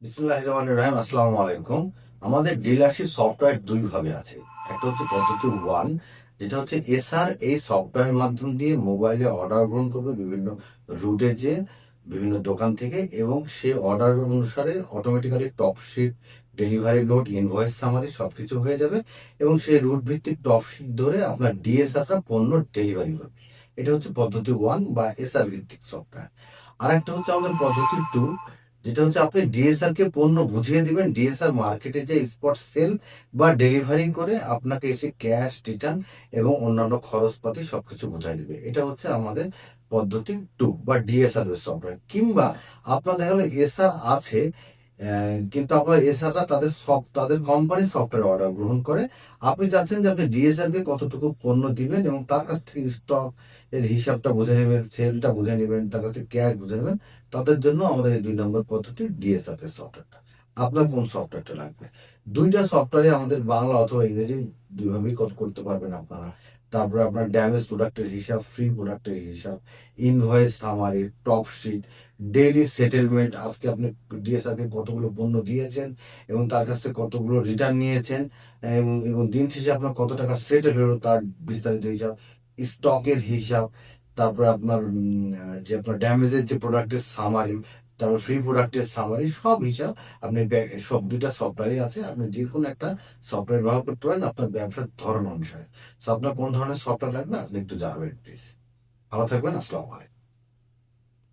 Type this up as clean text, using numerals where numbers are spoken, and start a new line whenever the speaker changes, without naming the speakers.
বিসমিল্লাহির রহমানির রহিম। আসসালামু আলাইকুম। আমাদের ডিলারশিপ সফটওয়্যার দুই ভাবে আছে। একটা হচ্ছে পদ্ধতি ওয়ান, যেটা হচ্ছে এসআর। এই সফটওয়্যারের মাধ্যম দিয়ে মোবাইলে অর্ডার গ্রহণ করবে বিভিন্ন রুটে যে বিভিন্ন দোকান থেকে, এবং সে অর্ডার অনুসারে automatically top sheet, delivery note, invoice summary সবকিছু হয়ে যাবে, এবং সেই রুট ভিত্তিক টপ শিট ধরে আপনার ডিএসআরটা পণ্য ডেলিভারি করবে। এটা হচ্ছে পদ্ধতি ওয়ান বা এসআর ভিত্তিক সফটওয়্যার। আর একটা হচ্ছে আমাদের পদ্ধতি টু, যেটা হচ্ছে আপনি ডিএসআর কে পণ্য বুঝিয়ে দিবেন, ডিএসআর মার্কেটে যে স্পট সেল বা ডেলিভারি করে আপনাকে এসে ক্যাশ রিটার্ন এবং অন্যান্য খরচপাতি সবকিছু বোঝাই দিবে। এটা হচ্ছে আমাদের পদ্ধতি টু বা ডিএসআর সফটওয়্যার। কিংবা আপনার দেখা গেলো এসআর আছে, কিন্তু আপনার এসআররা তাদের কোম্পানির সফটওয়্যার অর্ডার গ্রহণ করে। আপনি চাচ্ছেন যে আপনি ডিএসআর কে কতটুকু পণ্য দিবেন এবং তার কাছ থেকে স্টক এর হিসাবটা বুঝে নেবেন, সেলটা বুঝে নেবেন, তার কাছ থেকে ক্যাশ বুঝে নেবেন। তাদের জন্য আমাদের এই ২ নম্বর পদ্ধতি ডিএসআর এর সফটওয়্যারটা। আপনার কোন সফটওয়্যারটা লাগবে? ২টা সফটওয়্যারে আমাদের বাংলা অথবা ইংরেজি দুইভাবেই করতে পারবেন আপনারা। তারপরে আপনার ড্যামেজ প্রোডাক্টের হিসাব, ফ্রি প্রোডাক্টের হিসাব, invoice summary, top sheet, daily settlement, আজকে আপনি ডিএসআর কে কতগুলো পণ্য দিয়েছেন এবং তার কাছ থেকে কতগুলো রিটার্ন নিয়েছেন, এবং দিন শেষে আপনার কত টাকা সেটেল হলো তার বিস্তারিত হিসাব, স্টকের হিসাব, তারপরে আপনার যে আপনার ড্যামেজের যে প্রোডাক্টের সামারি, তারপর ফ্রি প্রোডাক্টের সামারি, সব হিসাব আপনি সব ২টা সফটওয়্যারই আছে। আপনি যে কোনো একটা সফটওয়্যার ব্যবহার করতে পারেন আপনার ব্যবসার ধরন অনুসারে। তো আপনার কোন ধরনের সফটওয়্যার লাগবে আপনি একটু জানাবেন প্লিজ। ভালো থাকবেন। আসসালামু আলাইকুম।